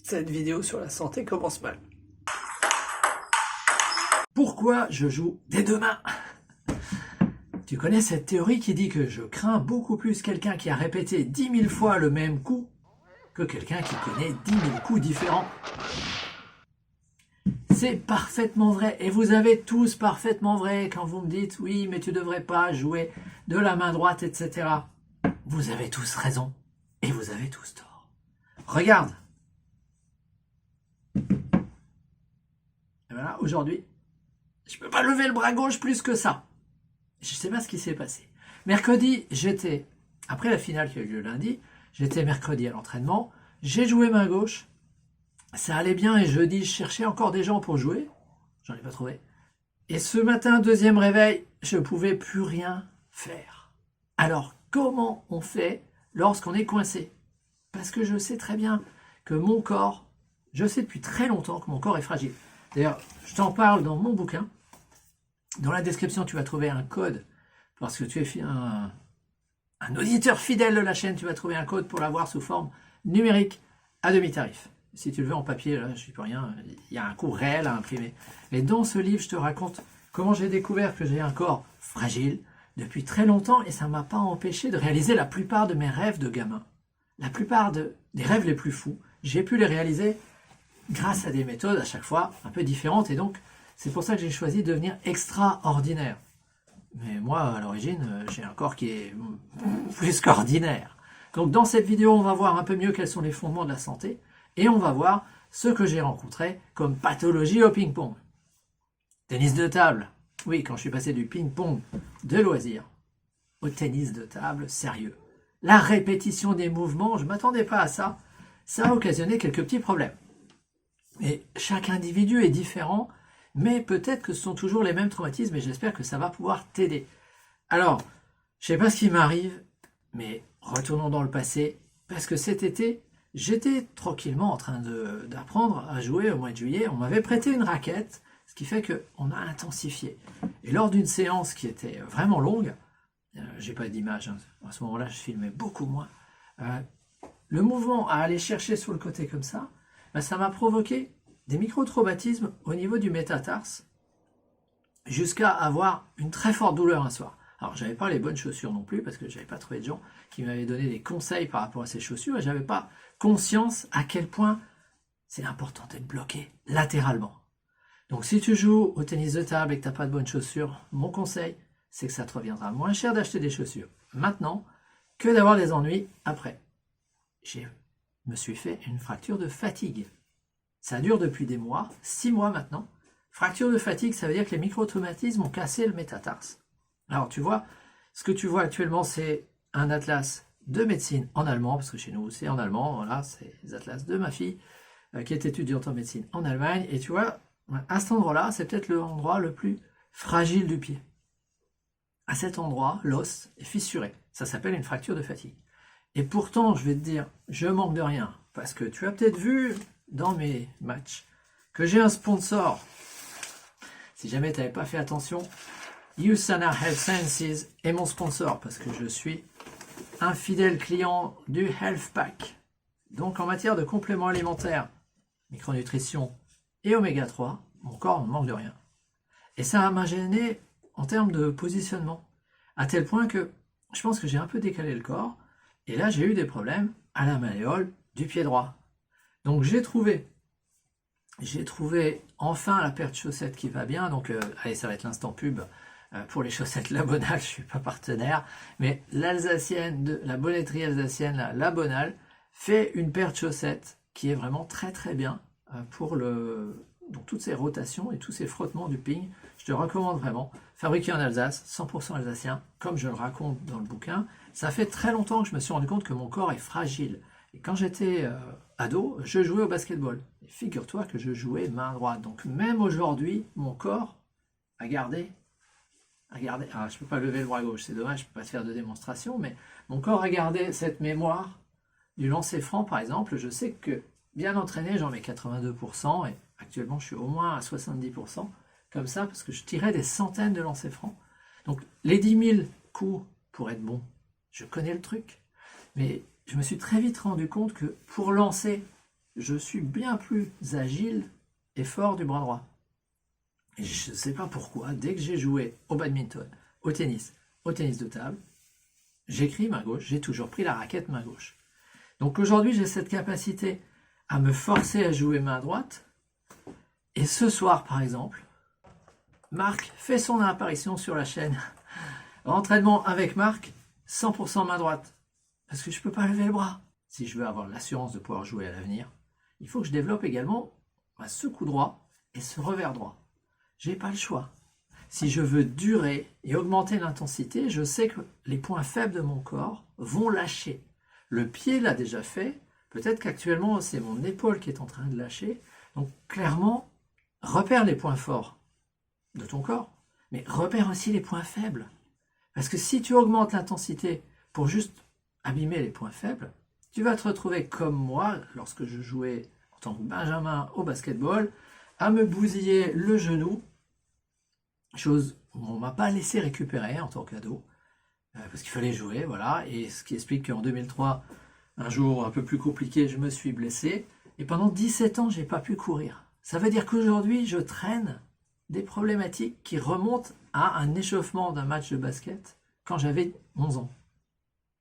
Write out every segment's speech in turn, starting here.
Cette vidéo sur la santé commence mal. Pourquoi je joue des deux mains? Tu connais cette théorie qui dit que je crains beaucoup plus quelqu'un qui a répété 10 000 fois le même coup que quelqu'un qui connaît 10 000 coups différents. C'est parfaitement vrai, et vous avez tous parfaitement vrai quand vous me dites « oui, mais tu devrais pas jouer de la main droite, etc. » Vous avez tous raison, et vous avez tous tort. Regarde. Et voilà, aujourd'hui, je peux pas lever le bras gauche plus que ça. Je sais pas ce qui s'est passé. Mercredi, après la finale qui a eu lieu lundi, j'étais mercredi à l'entraînement, j'ai joué main gauche, ça allait bien, et jeudi, je cherchais encore des gens pour jouer, j'en ai pas trouvé. Et ce matin, deuxième réveil, je pouvais plus rien faire. Alors, comment on fait lorsqu'on est coincé? Parce que je sais très bien que mon corps, je sais depuis très longtemps que mon corps est fragile. D'ailleurs, je t'en parle dans mon bouquin. Dans la description, tu vas trouver un code, parce que tu es un auditeur fidèle de la chaîne, tu vas trouver un code pour l'avoir sous forme numérique à demi-tarif. Si tu le veux en papier, là, je ne peux rien, il y a un coût réel à imprimer. Et dans ce livre, je te raconte comment j'ai découvert que j'ai un corps fragile depuis très longtemps, et ça ne m'a pas empêché de réaliser la plupart de mes rêves de gamin. La plupart des rêves les plus fous, j'ai pu les réaliser grâce à des méthodes à chaque fois un peu différentes, et donc c'est pour ça que j'ai choisi de devenir extraordinaire. Mais moi, à l'origine, j'ai un corps qui est plus qu'ordinaire. Donc dans cette vidéo, on va voir un peu mieux quels sont les fondements de la santé, et on va voir ce que j'ai rencontré comme pathologie au ping-pong. Tennis de table. Oui, quand je suis passé du ping-pong de loisir au tennis de table sérieux. La répétition des mouvements, je ne m'attendais pas à ça. Ça a occasionné quelques petits problèmes. Et chaque individu est différent, mais peut-être que ce sont toujours les mêmes traumatismes, et j'espère que ça va pouvoir t'aider. Alors, je ne sais pas ce qui m'arrive, mais retournons dans le passé, parce que cet été, j'étais tranquillement en train d'apprendre à jouer au mois de juillet. On m'avait prêté une raquette, ce qui fait qu'on a intensifié. Et lors d'une séance qui était vraiment longue, j'ai pas d'image, hein, à ce moment-là je filmais beaucoup moins, le mouvement à aller chercher sur le côté comme ça, ça m'a provoqué des micro-traumatismes au niveau du métatarse, jusqu'à avoir une très forte douleur un soir. Alors, j'avais pas les bonnes chaussures non plus, parce que j'avais pas trouvé de gens qui m'avaient donné des conseils par rapport à ces chaussures, et j'avais pas conscience à quel point c'est important d'être bloqué latéralement. Donc, si tu joues au tennis de table et que tu n'as pas de bonnes chaussures, mon conseil, c'est que ça te reviendra moins cher d'acheter des chaussures maintenant que d'avoir des ennuis après. Je me suis fait une fracture de fatigue. Ça dure depuis des mois, 6 mois maintenant. Fracture de fatigue, ça veut dire que les micro-traumatismes ont cassé le métatarse. Alors tu vois, ce que tu vois actuellement, c'est un atlas de médecine en allemand, parce que chez nous c'est en allemand, voilà, c'est les atlas de ma fille, qui est étudiante en médecine en Allemagne, et tu vois, à cet endroit-là, c'est peut-être l'endroit le plus fragile du pied. À cet endroit, l'os est fissuré. Ça s'appelle une fracture de fatigue. Et pourtant, je vais te dire, je manque de rien, parce que tu as peut-être vu dans mes matchs que j'ai un sponsor. Si jamais tu n'avais pas fait attention, USANA Health Sciences est mon sponsor, parce que je suis un fidèle client du Health Pack. Donc en matière de compléments alimentaires, micronutrition et oméga 3, mon corps ne manque de rien. Et ça m'a gêné en termes de positionnement, à tel point que je pense que j'ai un peu décalé le corps, et là j'ai eu des problèmes à la malléole du pied droit. Donc j'ai trouvé enfin la paire de chaussettes qui va bien. Donc allez, ça va être l'instant pub pour les chaussettes La Bonale, je suis pas partenaire, mais l'alsacienne, la bonnetterie alsacienne, la Bonale, fait une paire de chaussettes qui est vraiment très très bien pour donc toutes ces rotations et tous ces frottements du ping. Je te recommande vraiment. Fabriqué en Alsace, 100% alsacien, comme je le raconte dans le bouquin. Ça fait très longtemps que je me suis rendu compte que mon corps est fragile. Et quand j'étais ado, je jouais au basketball. Et figure-toi que je jouais main droite. Donc même aujourd'hui, mon corps a gardé. Alors, je ne peux pas lever le bras gauche, c'est dommage, je ne peux pas te faire de démonstration, mais mon corps a gardé cette mémoire du lancer franc, par exemple. Je sais que bien entraîné, j'en mets 82%, et actuellement, je suis au moins à 70%, comme ça, parce que je tirais des centaines de lancers francs. Donc, les 10 000 coups pour être bon, je connais le truc, mais je me suis très vite rendu compte que pour lancer je suis bien plus agile et fort du bras droit. Et je ne sais pas pourquoi, dès que j'ai joué au badminton, au tennis de table, j'écris main gauche, j'ai toujours pris la raquette main gauche. Donc aujourd'hui, j'ai cette capacité à me forcer à jouer main droite. Et ce soir, par exemple, Marc fait son apparition sur la chaîne. Entraînement avec Marc, 100% main droite. Parce que je ne peux pas lever le bras. Si je veux avoir l'assurance de pouvoir jouer à l'avenir, il faut que je développe également ce coup droit et ce revers droit. J'ai pas le choix. Si je veux durer et augmenter l'intensité, je sais que les points faibles de mon corps vont lâcher. Le pied l'a déjà fait. Peut-être qu'actuellement, c'est mon épaule qui est en train de lâcher. Donc clairement, repère les points forts de ton corps, mais repère aussi les points faibles. Parce que si tu augmentes l'intensité pour juste abîmer les points faibles, tu vas te retrouver comme moi, lorsque je jouais en tant que Benjamin au basketball, à me bousiller le genou, chose où on ne m'a pas laissé récupérer en tant qu'ado, parce qu'il fallait jouer, voilà, et ce qui explique qu'en 2003, un jour un peu plus compliqué, je me suis blessé, et pendant 17 ans, je n'ai pas pu courir. Ça veut dire qu'aujourd'hui, je traîne des problématiques qui remontent à un échauffement d'un match de basket quand j'avais 11 ans.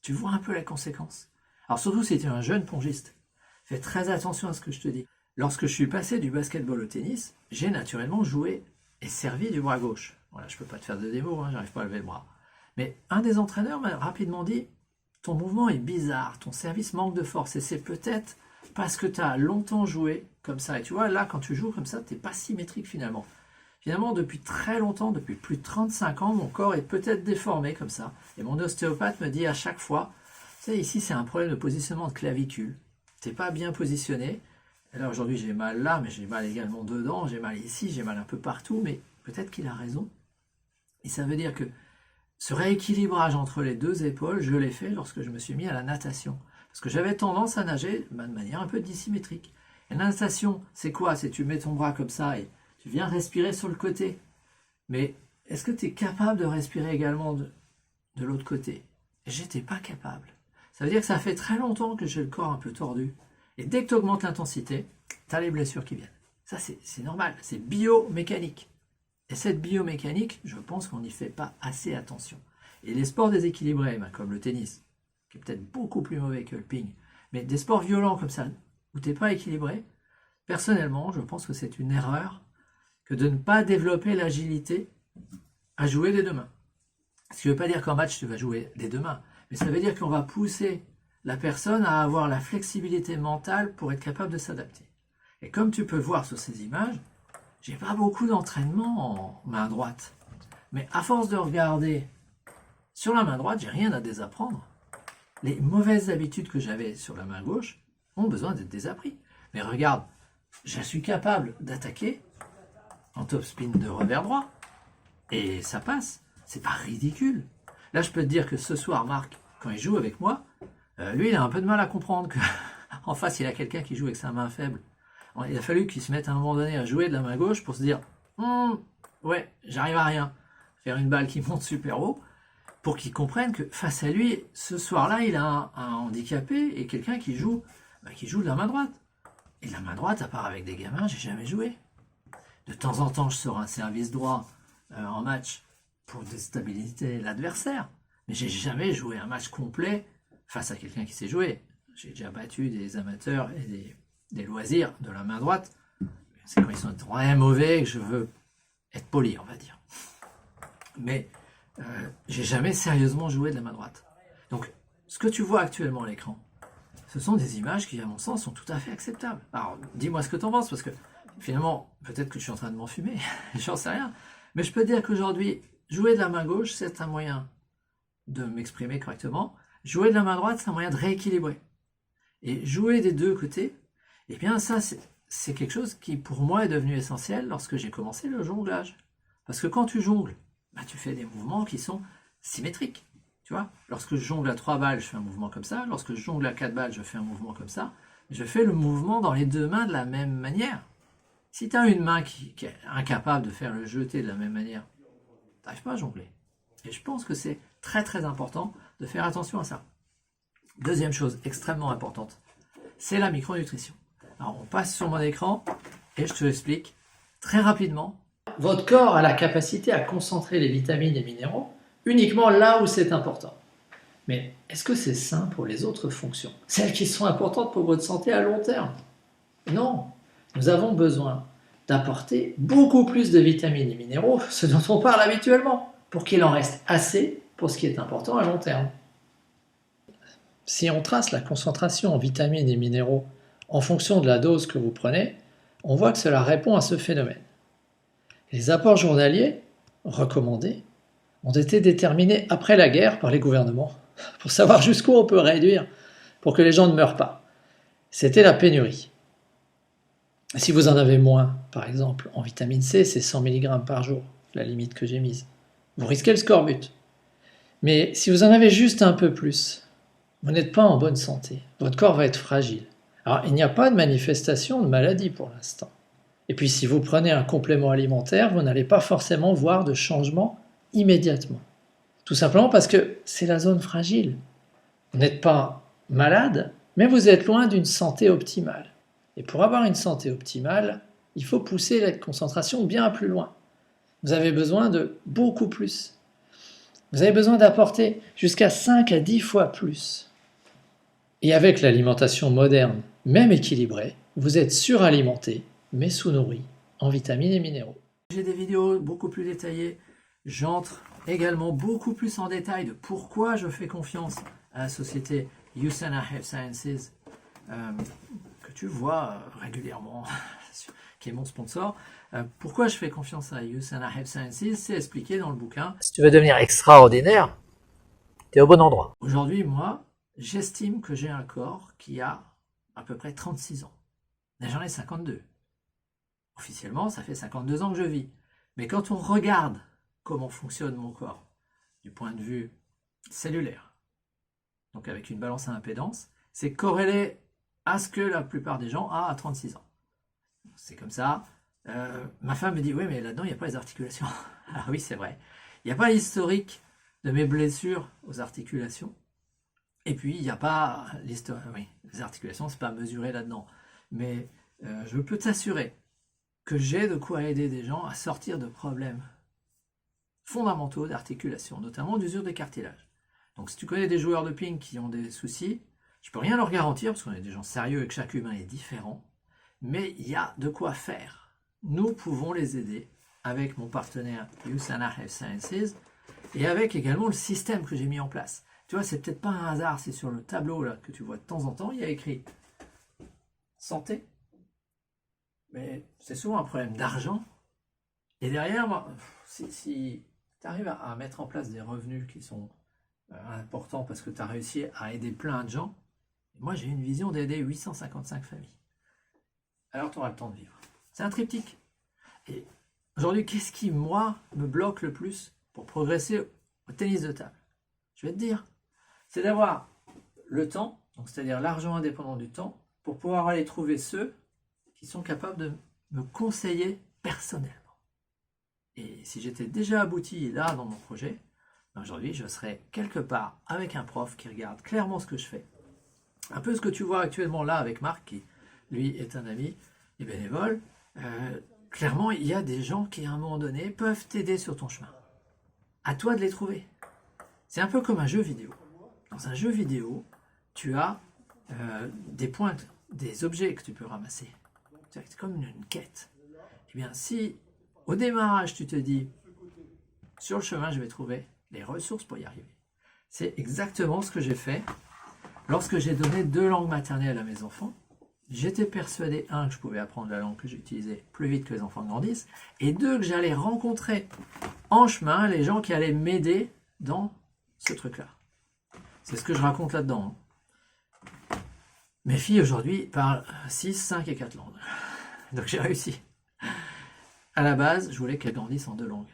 Tu vois un peu la conséquence. Alors surtout si tu es un jeune pongiste, fais très attention à ce que je te dis. Lorsque je suis passé du basketball au tennis, j'ai naturellement joué et servi du bras gauche. Voilà, je ne peux pas te faire de démo, j'arrive pas à lever le bras. Mais un des entraîneurs m'a rapidement dit, ton mouvement est bizarre, ton service manque de force, et c'est peut-être parce que tu as longtemps joué comme ça. Et tu vois, là, quand tu joues comme ça, tu n'es pas symétrique finalement. Finalement, depuis très longtemps, depuis plus de 35 ans, mon corps est peut-être déformé comme ça. Et mon ostéopathe me dit à chaque fois, tu sais, ici c'est un problème de positionnement de clavicule. Tu n'es pas bien positionné. Et là aujourd'hui j'ai mal là, mais j'ai mal également dedans, j'ai mal ici, j'ai mal un peu partout, mais peut-être qu'il a raison. Et ça veut dire que ce rééquilibrage entre les deux épaules, je l'ai fait lorsque je me suis mis à la natation. Parce que j'avais tendance à nager de manière un peu dissymétrique. Et la natation, c'est quoi? C'est tu mets ton bras comme ça et tu viens respirer sur le côté. Mais est-ce que tu es capable de respirer également de l'autre côté? J'étais pas capable. Ça veut dire que ça fait très longtemps que j'ai le corps un peu tordu. Et dès que tu augmentes l'intensité, tu as les blessures qui viennent. Ça, c'est normal, c'est biomécanique. Et cette biomécanique, je pense qu'on n'y fait pas assez attention. Et les sports déséquilibrés, comme le tennis, qui est peut-être beaucoup plus mauvais que le ping, mais des sports violents comme ça, où tu n'es pas équilibré, personnellement, je pense que c'est une erreur que de ne pas développer l'agilité à jouer des deux mains. Ce qui ne veut pas dire qu'en match, tu vas jouer des deux mains, mais ça veut dire qu'on va pousser la personne à avoir la flexibilité mentale pour être capable de s'adapter. Et comme tu peux voir sur ces images, j'ai pas beaucoup d'entraînement en main droite. Mais à force de regarder sur la main droite, j'ai rien à désapprendre. Les mauvaises habitudes que j'avais sur la main gauche ont besoin d'être désapprises. Mais regarde, je suis capable d'attaquer en top spin de revers droit. Et ça passe. C'est pas ridicule. Là, je peux te dire que ce soir, Marc, quand il joue avec moi, lui, il a un peu de mal à comprendre qu'en face, il a quelqu'un qui joue avec sa main faible. Il a fallu qu'il se mette à un moment donné à jouer de la main gauche pour se dire ouais, j'arrive à rien. Faire une balle qui monte super haut pour qu'il comprenne que face à lui, ce soir-là, il a un handicapé et quelqu'un qui joue de la main droite. Et de la main droite, à part avec des gamins, j'ai jamais joué. De temps en temps, je sors un service droit en match pour déstabiliser l'adversaire. Mais j'ai jamais joué un match complet face à quelqu'un qui sait jouer. J'ai déjà battu des amateurs et des loisirs de la main droite. C'est quand ils sont très mauvais que je veux être poli, on va dire. Mais j'ai jamais sérieusement joué de la main droite. Donc, ce que tu vois actuellement à l'écran, ce sont des images qui, à mon sens, sont tout à fait acceptables. Alors, dis-moi ce que tu en penses, parce que finalement, peut-être que je suis en train de m'enfumer, j'en sais rien. Mais je peux te dire qu'aujourd'hui, jouer de la main gauche, c'est un moyen de m'exprimer correctement. Jouer de la main droite, c'est un moyen de rééquilibrer. Et jouer des deux côtés, eh bien ça, c'est quelque chose qui, pour moi, est devenu essentiel lorsque j'ai commencé le jonglage. Parce que quand tu jongles, tu fais des mouvements qui sont symétriques. Tu vois, lorsque je jongle à 3 balles, je fais un mouvement comme ça. Lorsque je jongle à 4 balles, je fais un mouvement comme ça. Je fais le mouvement dans les deux mains de la même manière. Si tu as une main qui est incapable de faire le jeté de la même manière, tu n'arrives pas à jongler. Et je pense que c'est très très important de faire attention à ça. Deuxième chose extrêmement importante, c'est la micronutrition. Alors on passe sur mon écran et je te l'explique très rapidement. Votre corps a la capacité à concentrer les vitamines et minéraux uniquement là où c'est important. Mais est-ce que c'est sain pour les autres fonctions? Celles qui sont importantes pour votre santé à long terme? Non. Nous avons besoin d'apporter beaucoup plus de vitamines et minéraux, ce dont on parle habituellement, pour qu'il en reste assez pour ce qui est important à long terme. Si on trace la concentration en vitamines et minéraux en fonction de la dose que vous prenez, on voit que cela répond à ce phénomène. Les apports journaliers recommandés ont été déterminés après la guerre par les gouvernements pour savoir jusqu'où on peut réduire pour que les gens ne meurent pas. C'était la pénurie. Si vous en avez moins, par exemple, en vitamine C, c'est 100 mg par jour, la limite que j'ai mise. Vous risquez le scorbut. Mais si vous en avez juste un peu plus, vous n'êtes pas en bonne santé. Votre corps va être fragile. Alors, il n'y a pas de manifestation de maladie pour l'instant. Et puis, si vous prenez un complément alimentaire, vous n'allez pas forcément voir de changement immédiatement. Tout simplement parce que c'est la zone fragile. Vous n'êtes pas malade, mais vous êtes loin d'une santé optimale. Et pour avoir une santé optimale, il faut pousser la concentration bien plus loin. Vous avez besoin de beaucoup plus. Vous avez besoin d'apporter jusqu'à 5 à 10 fois plus. Et avec l'alimentation moderne, même équilibrée, vous êtes suralimenté, mais sous-nourri en vitamines et minéraux. J'ai des vidéos beaucoup plus détaillées. J'entre également beaucoup plus en détail de pourquoi je fais confiance à la société USANA Health Sciences, que tu vois régulièrement, qui est mon sponsor. Pourquoi je fais confiance à USANA Health Sciences, c'est expliqué dans le bouquin. Si tu veux devenir extraordinaire, tu es au bon endroit. Aujourd'hui, moi, j'estime que j'ai un corps qui a à peu près 36 ans. Mais j'en ai 52. Officiellement, ça fait 52 ans que je vis. Mais quand on regarde comment fonctionne mon corps du point de vue cellulaire, donc avec une balance à impédance, c'est corrélé à ce que la plupart des gens ont à 36 ans. C'est comme ça. Ma femme me dit, oui, mais là-dedans, il n'y a pas les articulations. Ah oui, c'est vrai. Il n'y a pas l'historique de mes blessures aux articulations. Et puis, il n'y a pas l'historique. Oui, les articulations, ce n'est pas mesuré là-dedans. Mais je peux t'assurer que j'ai de quoi aider des gens à sortir de problèmes fondamentaux d'articulation, notamment d'usure des cartilages. Donc si tu connais des joueurs de ping qui ont des soucis, je peux rien leur garantir, parce qu'on est des gens sérieux et que chaque humain est différent, mais il y a de quoi faire. Nous pouvons les aider avec mon partenaire USANA Health Sciences et avec également le système que j'ai mis en place. Tu vois, c'est peut-être pas un hasard si sur le tableau là que tu vois de temps en temps, il y a écrit santé. Mais c'est souvent un problème d'argent. Et derrière, moi, si tu arrives à mettre en place des revenus qui sont importants parce que tu as réussi à aider plein de gens, moi j'ai une vision d'aider 855 familles. Alors tu auras le temps de vivre. C'est un triptyque. Et aujourd'hui, qu'est-ce qui, moi, me bloque le plus pour progresser au tennis de table? Je vais te dire, c'est d'avoir le temps, donc c'est-à-dire l'argent indépendant du temps, pour pouvoir aller trouver ceux qui sont capables de me conseiller personnellement. Et si j'étais déjà abouti là dans mon projet, aujourd'hui je serais quelque part avec un prof qui regarde clairement ce que je fais. Un peu ce que tu vois actuellement là avec Marc, qui lui est un ami et bénévole. Clairement, il y a des gens qui à un moment donné peuvent t'aider sur ton chemin. À toi de les trouver. C'est un peu comme un jeu vidéo. Dans un jeu vidéo, tu as des points, des objets que tu peux ramasser. C'est comme une quête. Eh bien, si au démarrage tu te dis, sur le chemin je vais trouver les ressources pour y arriver. C'est exactement ce que j'ai fait lorsque j'ai donné 2 langues maternelles à mes enfants. J'étais persuadé, 1, que je pouvais apprendre la langue que j'utilisais plus vite que les enfants grandissent, et 2, que j'allais rencontrer en chemin les gens qui allaient m'aider dans ce truc-là. C'est ce que je raconte là-dedans. Mes filles aujourd'hui parlent 6, 5 et 4 langues. Donc j'ai réussi. À la base, je voulais qu'elles grandissent en 2 langues.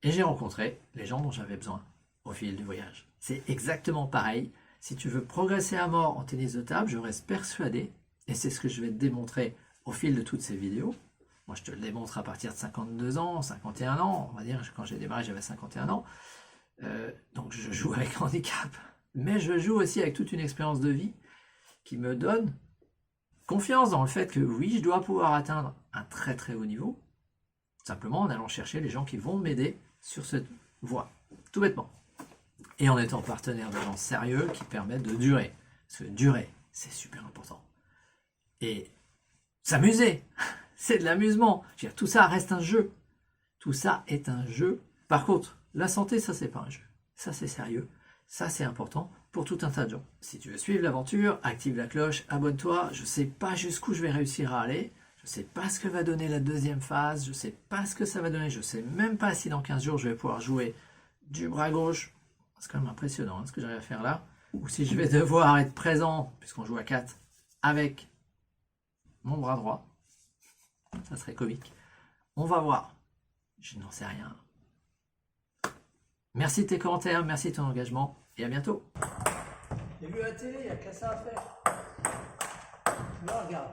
Et j'ai rencontré les gens dont j'avais besoin au fil du voyage. C'est exactement pareil. Si tu veux progresser à mort en tennis de table, je reste persuadé, et c'est ce que je vais te démontrer au fil de toutes ces vidéos. Moi, je te le démontre à partir de 52 ans, 51 ans. On va dire, quand j'ai démarré, j'avais 51 ans. Donc je joue avec handicap. Mais je joue aussi avec toute une expérience de vie qui me donne confiance dans le fait que oui, je dois pouvoir atteindre un très très haut niveau, simplement en allant chercher les gens qui vont m'aider sur cette voie, tout bêtement. Et en étant partenaire de gens sérieux qui permettent de durer. Parce que durer, c'est super important. Et s'amuser, c'est de l'amusement. Je veux dire, tout ça reste un jeu. Tout ça est un jeu. Par contre, la santé, ça c'est pas un jeu. Ça c'est sérieux. Ça c'est important pour tout un tas de gens. Si tu veux suivre l'aventure, active la cloche, abonne-toi. Je sais pas jusqu'où je vais réussir à aller. Je sais pas ce que va donner la deuxième phase. Je sais pas ce que ça va donner. Je sais même pas si dans 15 jours je vais pouvoir jouer du bras gauche. C'est quand même impressionnant ce que j'arrive à faire là. Ou si je vais devoir être présent, puisqu'on joue à 4, avec mon bras droit. Ça serait comique. On va voir. Je n'en sais rien. Merci de tes commentaires, merci de ton engagement et à bientôt. J'ai vu la télé, il n'y a qu'à ça à faire. Je me regarde.